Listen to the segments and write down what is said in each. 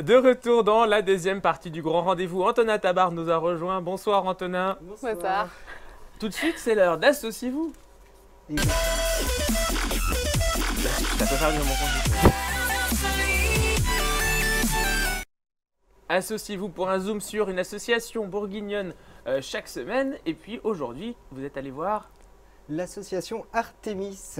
De retour dans la deuxième partie du grand rendez-vous, Antonin Tabar nous a rejoint. Bonsoir Antonin. Bonsoir. Tout de suite, c'est l'heure d'Associez-vous. Ça peut faire bien mon compte. Associez-vous pour un zoom sur une association bourguignonne chaque semaine. Et puis aujourd'hui, vous êtes allé voir l'association Artemis.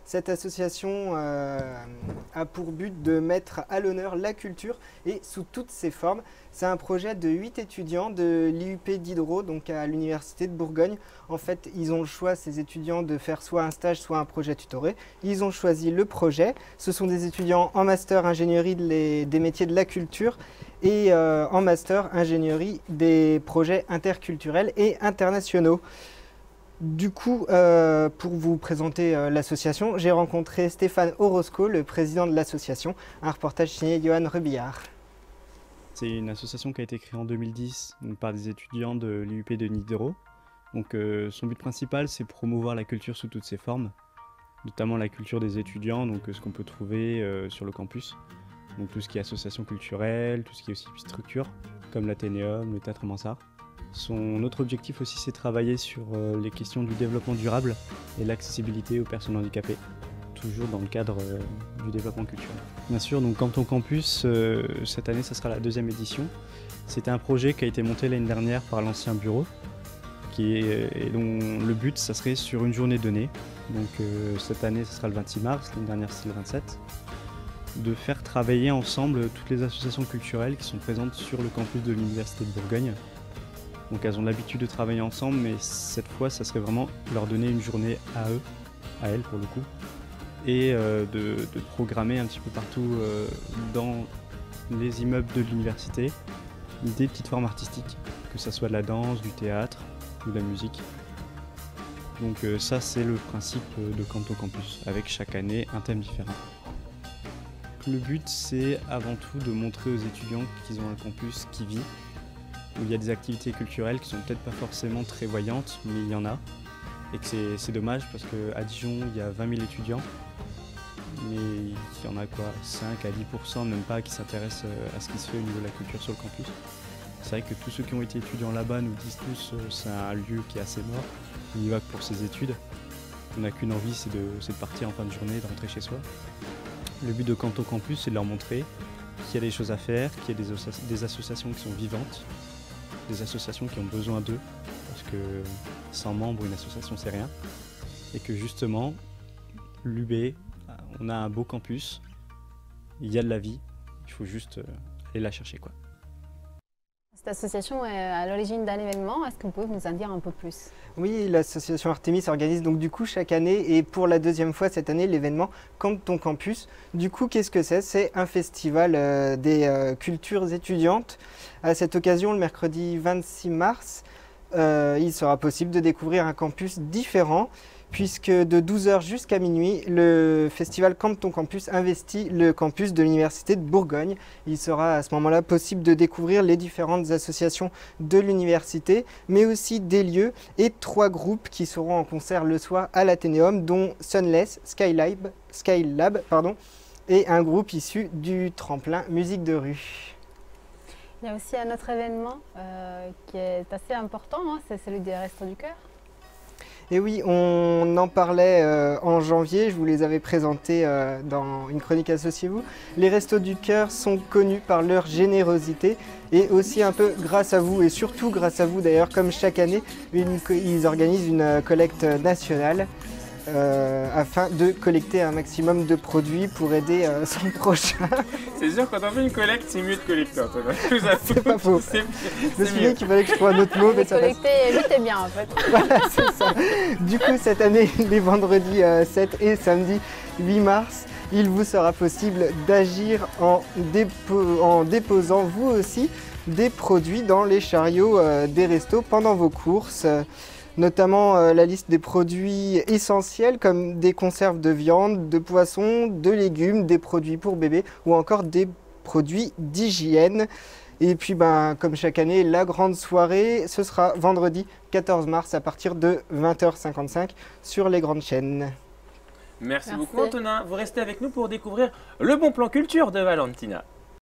Cette association a pour but de mettre à l'honneur la culture et sous toutes ses formes. C'est un projet de 8 étudiants de l'IUP d'Hydro, donc à l'Université de Bourgogne. En fait, ils ont le choix, ces étudiants, de faire soit un stage, soit un projet tutoré. Ils ont choisi le projet. Ce sont des étudiants en master ingénierie des métiers de la culture et en master ingénierie des projets interculturels et internationaux. Du coup, pour vous présenter l'association, j'ai rencontré Stéphane Orozco, le président de l'association, un reportage signé Johan Rebillard. C'est une association qui a été créée en 2010 donc, par des étudiants de l'IUP de Nidero. Donc, son but principal, c'est promouvoir la culture sous toutes ses formes, notamment la culture des étudiants, donc ce qu'on peut trouver sur le campus. Donc tout ce qui est association culturelle, tout ce qui est aussi structure, comme l'Athénéum, le Théâtre Mansart. Son autre objectif aussi, c'est de travailler sur les questions du développement durable et l'accessibilité aux personnes handicapées, toujours dans le cadre du développement culturel. Bien sûr, donc Canton Campus, cette année, ça sera la deuxième édition. C'était un projet qui a été monté l'année dernière par l'ancien bureau, et dont le but, ça serait sur une journée donnée. Donc cette année, ça sera le 26 mars, l'année dernière, c'est le 27. De faire travailler ensemble toutes les associations culturelles qui sont présentes sur le campus de l'Université de Bourgogne. Donc elles ont l'habitude de travailler ensemble, mais cette fois, ça serait vraiment leur donner une journée à eux, à elles pour le coup, et de programmer un petit peu partout dans les immeubles de l'université des petites formes artistiques, que ce soit de la danse, du théâtre ou de la musique. Donc ça, c'est le principe de Canton Campus, avec chaque année un thème différent. Le but, c'est avant tout de montrer aux étudiants qu'ils ont un campus qui vit, où il y a des activités culturelles qui sont peut-être pas forcément très voyantes, mais il y en a. Et que c'est dommage parce qu'à Dijon, il y a 20 000 étudiants, mais il y en a quoi, 5 à 10%, même pas, qui s'intéressent à ce qui se fait au niveau de la culture sur le campus. C'est vrai que tous ceux qui ont été étudiants là-bas nous disent tous que c'est un lieu qui est assez mort, on y va que pour ses études. On n'a qu'une envie, c'est de partir en fin de journée, de rentrer chez soi. Le but de Canton Campus, c'est de leur montrer qu'il y a des choses à faire, qu'il y a des associations qui sont vivantes, des associations qui ont besoin d'eux, parce que sans membres, une association, c'est rien. Et que justement, l'UB, on a un beau campus, il y a de la vie, il faut juste aller la chercher, quoi. Cette association est à l'origine d'un événement, est-ce que vous pouvez nous en dire un peu plus? Oui, l'association Artemis organise donc du coup chaque année et pour la deuxième fois cette année l'événement Canton Campus. Du coup, qu'est-ce que c'est? C'est un festival des cultures étudiantes. À cette occasion, le mercredi 26 mars, il sera possible de découvrir un campus différent puisque de 12 h jusqu'à minuit, le festival Canton Campus investit le campus de l'Université de Bourgogne. Il sera à ce moment-là possible de découvrir les différentes associations de l'université, mais aussi des lieux et 3 groupes qui seront en concert le soir à l'Athénéum, dont Sunless, Skylab, et un groupe issu du tremplin musique de rue. Il y a aussi un autre événement qui est assez important, hein, c'est celui des Restos du Cœur. Et oui, on en parlait en janvier, je vous les avais présentés dans une chronique Associez-vous. Les Restos du Cœur sont connus par leur générosité et aussi un peu grâce à vous, et surtout grâce à vous d'ailleurs, comme chaque année, ils organisent une collecte nationale afin de collecter un maximum de produits pour aider son prochain. C'est sûr, quand on fait une collecte, c'est mieux de collecter, Antonin. C'est pas faux. Je me souviens qu'il fallait que je trouve un autre mot, mais ça passe. Collecter vite et bien en fait. Voilà, c'est ça. Du coup, cette année, les vendredis 7 et samedi 8 mars, il vous sera possible d'agir en déposant vous aussi des produits dans les chariots des restos pendant vos courses. Notamment la liste des produits essentiels comme des conserves de viande, de poisson, de légumes, des produits pour bébés ou encore des produits d'hygiène. Et puis comme chaque année, la grande soirée, ce sera vendredi 14 mars à partir de 20h55 sur les grandes chaînes. Merci beaucoup Antonin, vous restez avec nous pour découvrir le bon plan culture de Valentina.